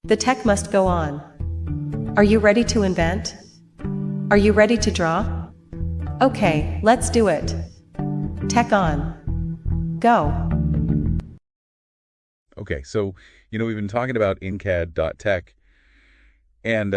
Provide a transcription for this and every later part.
The tech must go on. Are you ready to invent? Are you ready to draw? Okay, let's do it. Tech on. Go. Okay, so, we've been talking about InCAD.tech, and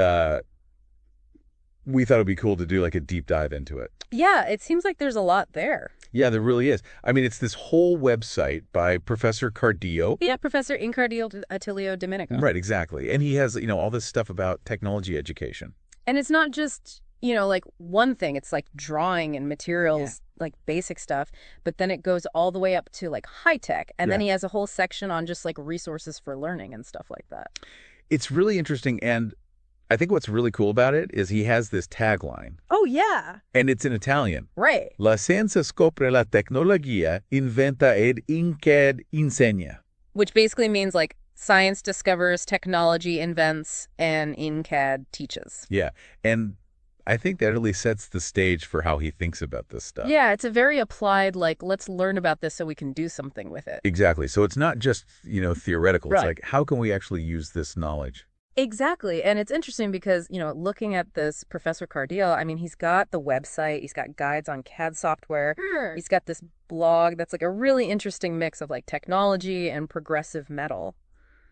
we thought it would be cool to do like a deep dive into it. Yeah, it seems like there's a lot there. Yeah, there really is. I mean, it's this whole website by Professor Cardillo. Yeah, Professor Cardillo Attilio Domenico. Right, exactly. And he has, all this stuff about technology education. And it's not just, like one thing. It's like drawing and materials, like basic stuff. But then it goes all the way up to like high tech. And then he has a whole section on just like resources for learning and stuff like that. It's really interesting. And I think what's really cool about it is he has this tagline. Oh, yeah. And it's in Italian. Right. La scienza scopre la tecnologia, inventa ed InCAD insegna. Which basically means like science discovers, technology invents, and InCAD teaches. Yeah. And I think that really sets the stage for how he thinks about this stuff. Yeah, it's a very applied, like, let's learn about this so we can do something with it. Exactly. So it's not just, theoretical. Right. It's like, how can we actually use this knowledge? Exactly. And it's interesting because, looking at this Professor Cardillo, I mean, he's got the website, he's got guides on CAD software, he's got this blog that's like a really interesting mix of like technology and progressive metal.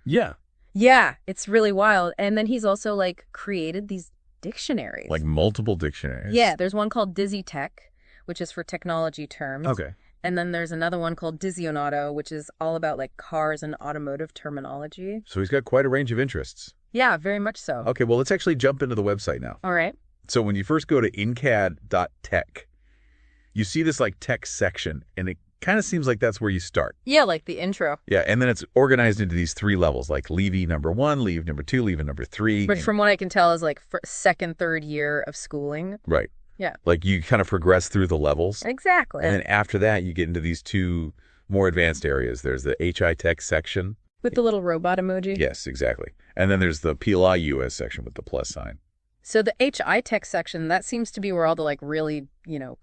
Yeah. Yeah, it's really wild. And then he's also like created these dictionaries. Like multiple dictionaries. Yeah, there's one called DizzyTech, which is for technology terms. Okay. And then there's another one called 𝚒𝚗𝚐𝙲𝙰, which is all about like cars and automotive terminology. So he's got quite a range of interests. Yeah, very much so. Okay, well, let's actually jump into the website now. All right. So when you first go to InCAD.tech, you see this like text section, and it kind of seems like that's where you start. Yeah, like the intro. Yeah, and then it's organized into these 3 levels, like Levy number 1, Levy number 2, Levy number 3. Which from what I can tell is like for second, third year of schooling. Right. Yeah. Like you kind of progress through the levels. Exactly. And then after that, you get into these 2 more advanced areas. There's the HI Tech section. With the little robot emoji? Yes, exactly. And then there's the PLI US section with the plus sign. So the HI Tech section, that seems to be where all the like really,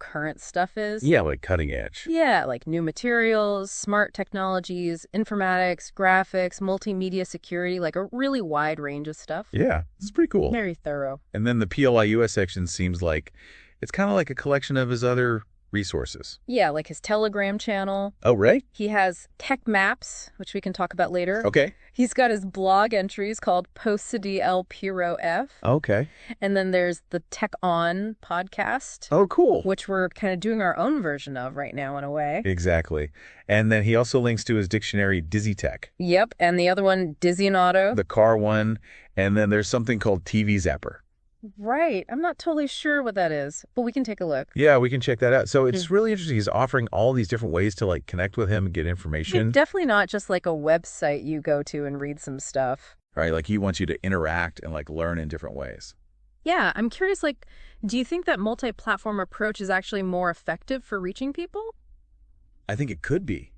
current stuff is. Yeah, like cutting edge. Yeah, like new materials, smart technologies, informatics, graphics, multimedia security, like a really wide range of stuff. Yeah, it's pretty cool. Very thorough. And then the PLI US section seems like it's kind of like a collection of his other resources. Yeah, like his Telegram channel. Oh, right? He has tech maps, which we can talk about later. Okay. He's got his blog entries called Posti El Piro F. Okay. And then there's the Tech On podcast. Oh, cool. Which we're kind of doing our own version of right now in a way. Exactly. And then he also links to his dictionary DizzyTech. Yep. And the other one, 𝚒𝚗𝚐𝙲𝙰. The car one. And then there's something called TV Zapper. Right. I'm not totally sure what that is, but we can take a look. Yeah, we can check that out. So it's really interesting. He's offering all these different ways to like connect with him and get information. It's definitely not just like a website you go to and read some stuff. Right. Like he wants you to interact and like learn in different ways. Yeah. I'm curious, like, do you think that multi-platform approach is actually more effective for reaching people? I think it could be.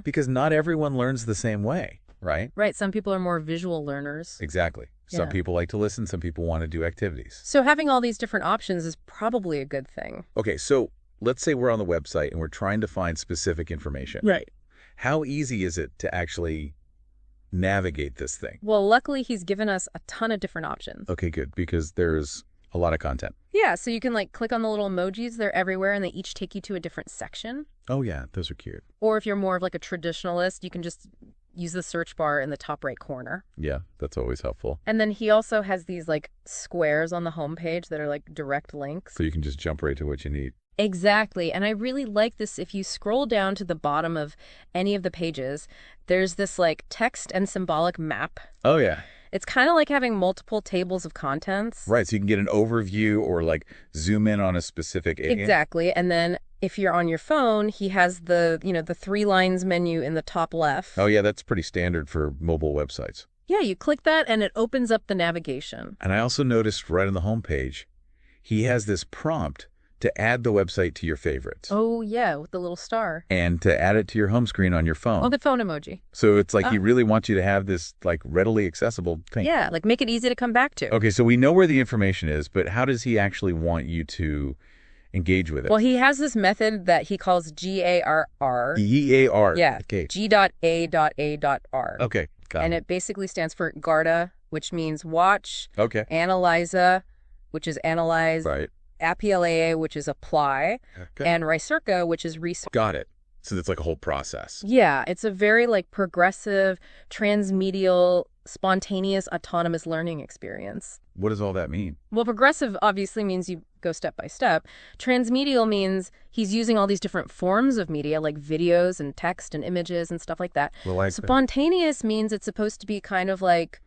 Because not everyone learns the same way. Right? Right. Some people are more visual learners. Exactly. Some people like to listen. Some people want to do activities. So having all these different options is probably a good thing. Okay. So let's say we're on the website and we're trying to find specific information. Right. How easy is it to actually navigate this thing? Well, luckily, he's given us a ton of different options. Okay, good. Because there's a lot of content. Yeah. So you can like click on the little emojis. They're everywhere and they each take you to a different section. Oh, yeah. Those are cute. Or if you're more of like a traditionalist, you can just use the search bar in the top right corner. Yeah, that's always helpful. And then he also has these like squares on the homepage that are like direct links. So you can just jump right to what you need. Exactly. And I really like this. If you scroll down to the bottom of any of the pages, there's this like text and symbolic map. Oh, yeah. It's kind of like having multiple tables of contents. Right. So you can get an overview or like zoom in on a specific area. Exactly. And then if you're on your phone, he has the, the 3 lines menu in the top left. Oh, yeah. That's pretty standard for mobile websites. Yeah. You click that and it opens up the navigation. And I also noticed right on the homepage, he has this prompt to add the website to your favorites. Oh, yeah, with the little star. And to add it to your home screen on your phone. Oh, the phone emoji. So it's like he really wants you to have this like readily accessible thing. Yeah, like make it easy to come back to. Okay, so we know where the information is, but how does he actually want you to engage with it. Well, he has this method that he calls GARR. EAR. Yeah. Okay. G.A.A.R. Okay. Got And it. it basically stands for GARDA, which means watch, Okay. Analyza, which is analyze, Right. APLAA, which is apply, Okay. and Researca, which is research. Got it. So it's like a whole process. Yeah, it's a very like progressive, transmedial, spontaneous, autonomous learning experience. What does all that mean? Well, progressive obviously means you go step by step. Transmedial means he's using all these different forms of media, like videos and text and images and stuff like that. Well, like Spontaneous means it's supposed to be kind of like,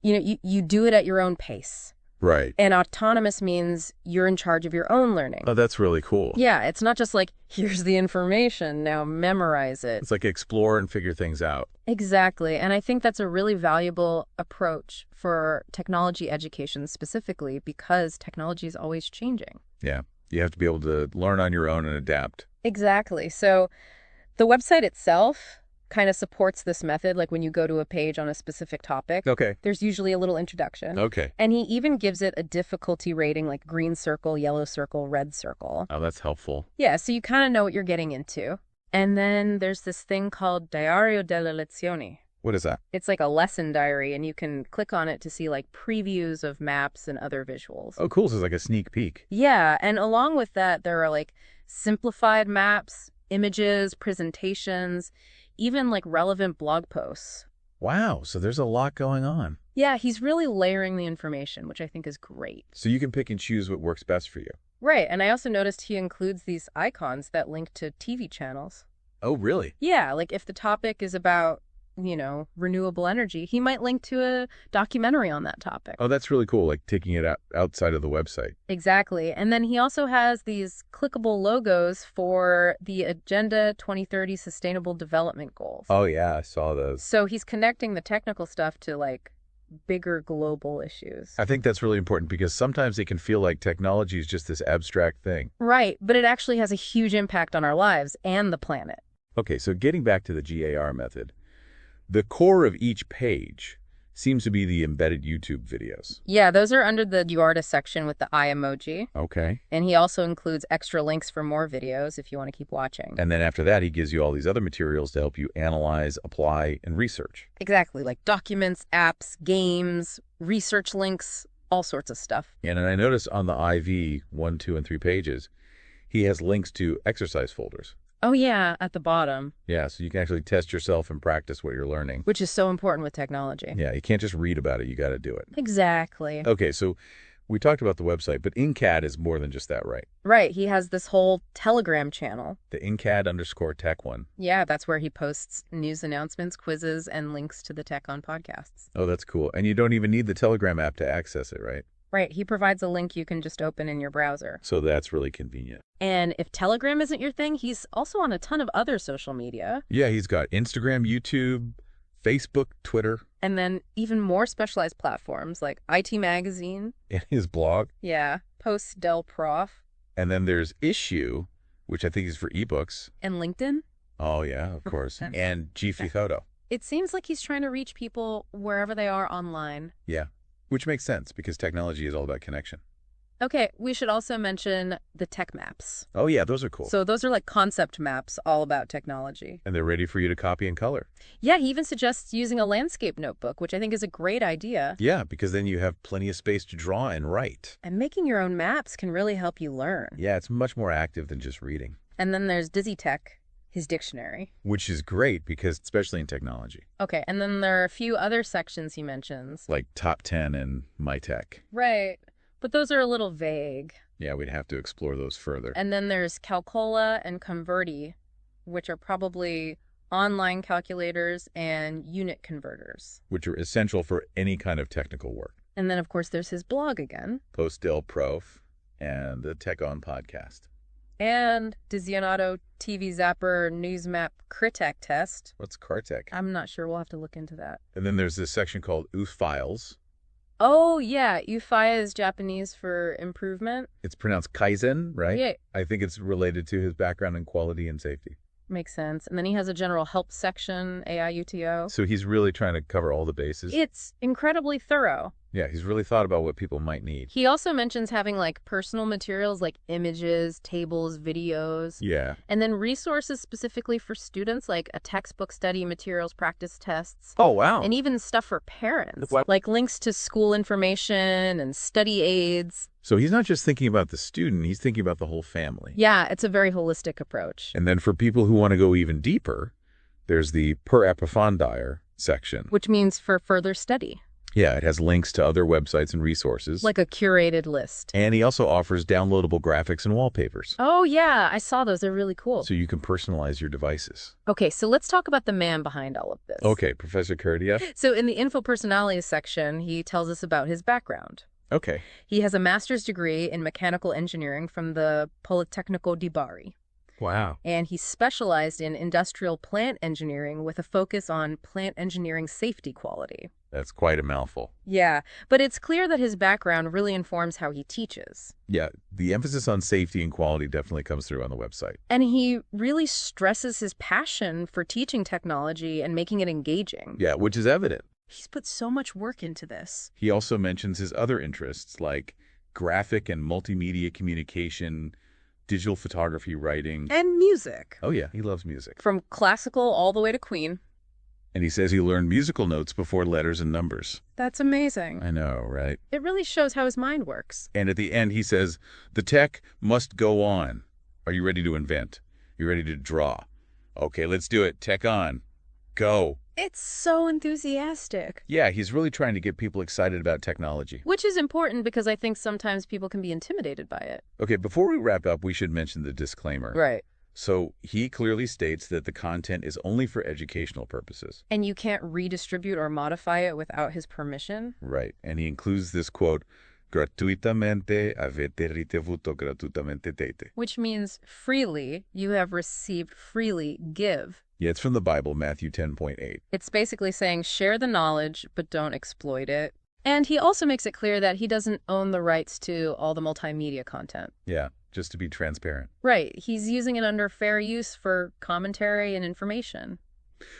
you do it at your own pace. Right. And autonomous means you're in charge of your own learning. Oh, that's really cool. Yeah, it's not just like, here's the information, now memorize it. It's like explore and figure things out. Exactly. And I think that's a really valuable approach for technology education specifically because technology is always changing. Yeah. You have to be able to learn on your own and adapt. Exactly. So the website itself kind of supports this method. Like when you go to a page on a specific topic, Okay. there's usually a little introduction. Okay. And he even gives it a difficulty rating like green circle, yellow circle, red circle. Oh, that's helpful. Yeah, so you kind of know what you're getting into. And then there's this thing called Diario delle Lezioni. What is that? It's like a lesson diary, and you can click on it to see like previews of maps and other visuals. Oh, cool. So it's like a sneak peek. Yeah, and along with that, there are like simplified maps, images, presentations, even like relevant blog posts. Wow. So there's a lot going on. Yeah, he's really layering the information, which I think is great. So you can pick and choose what works best for you. Right, and I also noticed he includes these icons that link to TV channels. Oh, really? Yeah, like if the topic is about, renewable energy, he might link to a documentary on that topic. Oh, that's really cool. Like taking it outside of the website. Exactly. And then he also has these clickable logos for the Agenda 2030 Sustainable Development Goals. Oh, yeah. I saw those. So he's connecting the technical stuff to like bigger global issues. I think that's really important because sometimes it can feel like technology is just this abstract thing. Right, but it actually has a huge impact on our lives and the planet. Okay, so getting back to the GAR method, the core of each page seems to be the embedded YouTube videos. Yeah, those are under the UARTA section with the eye emoji. Okay. And he also includes extra links for more videos if you want to keep watching. And then after that, he gives you all these other materials to help you analyze, apply, and research. Exactly, like documents, apps, games, research links, all sorts of stuff. And I noticed on the IV 1, 2, and 3 pages, he has links to exercise folders. Oh yeah, at the bottom. Yeah, so you can actually test yourself and practice what you're learning. Which is so important with technology. Yeah, you can't just read about it, you got to do it. Exactly. Okay, so we talked about the website, but InCAD is more than just that, right? Right, he has this whole Telegram channel. The InCAD_tech one. Yeah, that's where he posts news announcements, quizzes, and links to the Tech on podcasts. Oh, that's cool. And you don't even need the Telegram app to access it, right? Right, he provides a link you can just open in your browser. So that's really convenient. And if Telegram isn't your thing, he's also on a ton of other social media. Yeah, he's got Instagram, YouTube, Facebook, Twitter. And then even more specialized platforms like IT Magazine. And his blog. Yeah, Post Del Prof. And then there's Issue, which I think is for ebooks. And LinkedIn. Oh, yeah, of course. And Gfifoto. It seems like he's trying to reach people wherever they are online. Yeah, which makes sense because technology is all about connection. Okay, we should also mention the tech maps. Oh, yeah, those are cool. So those are like concept maps all about technology. And they're ready for you to copy and color. Yeah, he even suggests using a landscape notebook, which I think is a great idea. Yeah, because then you have plenty of space to draw and write. And making your own maps can really help you learn. Yeah, it's much more active than just reading. And then there's DigiTech, his dictionary. Which is great because, especially in technology. Okay, and then there are a few other sections he mentions. Like Top 10 and My Tech. Right, but those are a little vague. Yeah, we'd have to explore those further. And then there's Calcola and Converti, which are probably online calculators and unit converters. Which are essential for any kind of technical work. And then, of course, there's his blog again. Post Del Prof and the Tech On podcast. And Dizionato TV Zapper Newsmap Critic Test. What's Cartech? I'm not sure. We'll have to look into that. And then there's this section called Files. Oh, yeah. Ufaya is Japanese for improvement. It's pronounced Kaizen, right? Yeah. I think it's related to his background in quality and safety. Makes sense. And then he has a general help section, AIUTO. So he's really trying to cover all the bases. It's incredibly thorough. Yeah, he's really thought about what people might need. He also mentions having like personal materials like images, tables, videos. Yeah. And then resources specifically for students like a textbook, study materials, practice tests. Oh, wow. And even stuff for parents, What? like links to school information and study aids. So he's not just thinking about the student, he's thinking about the whole family. Yeah, it's a very holistic approach. And then for people who want to go even deeper, there's the per approfondire section. Which means for further study. Yeah, it has links to other websites and resources. Like a curated list. And he also offers downloadable graphics and wallpapers. Oh, yeah, I saw those. They're really cool. So you can personalize your devices. Okay, so let's talk about the man behind all of this. Okay, Professor Cardillo. So in the info personalis section, he tells us about his background. Okay. He has a master's degree in mechanical engineering from the Politecnico di Bari. Wow. And he's specialized in industrial plant engineering with a focus on plant engineering safety quality. That's quite a mouthful. Yeah, but it's clear that his background really informs how he teaches. Yeah, the emphasis on safety and quality definitely comes through on the website. And he really stresses his passion for teaching technology and making it engaging. Yeah, which is evident. He's put so much work into this. He also mentions his other interests like graphic and multimedia communication, digital photography, writing. And music. Oh, yeah, he loves music. From classical all the way to Queen. And he says he learned musical notes before letters and numbers. That's amazing. I know, right? It really shows how his mind works. And at the end, he says, the tech must go on. Are you ready to invent? You ready to draw? Okay, let's do it. Tech on. Go. It's so enthusiastic. Yeah, he's really trying to get people excited about technology. Which is important because I think sometimes people can be intimidated by it. Okay, before we wrap up, we should mention the disclaimer. Right. So he clearly states that the content is only for educational purposes. And you can't redistribute or modify it without his permission? Right. And he includes this quote, gratuitamente avete ricevuto gratuitamente date. Which means freely, you have received freely, give. Yeah, it's from the Bible, Matthew 10.8. It's basically saying share the knowledge, but don't exploit it. And he also makes it clear that he doesn't own the rights to all the multimedia content. Yeah, just to be transparent. Right. He's using it under fair use for commentary and information.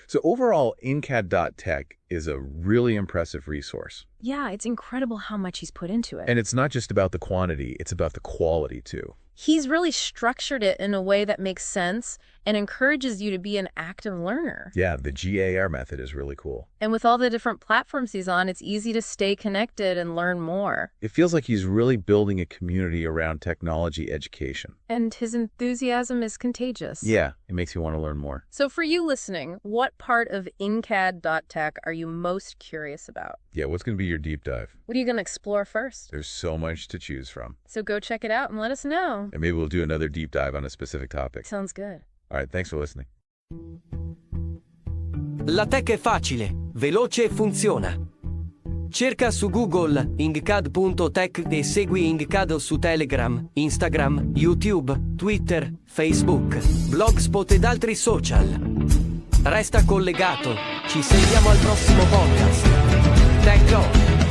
So overall, InCAD.tech is a really impressive resource. Yeah, it's incredible how much he's put into it. And it's not just about the quantity, it's about the quality too. He's really structured it in a way that makes sense and encourages you to be an active learner. Yeah, the GAR method is really cool. And with all the different platforms he's on, it's easy to stay connected and learn more. It feels like he's really building a community around technology education. And his enthusiasm is contagious. Yeah, it makes you want to learn more. So for you listening, what part of InCAD.tech are you most curious about? Yeah, what's going to be your deep dive? What are you going to explore first? There's so much to choose from. So go check it out and let us know. And maybe we'll do another deep dive on a specific topic. Sounds good. All right, thanks for listening. La tech è facile, veloce e funziona. Cerca su Google ink.tech e segui InkCAD su Telegram, Instagram, YouTube, Twitter, Facebook, Blogspot ed altri social. Resta collegato, ci sentiamo al prossimo podcast. Tech On!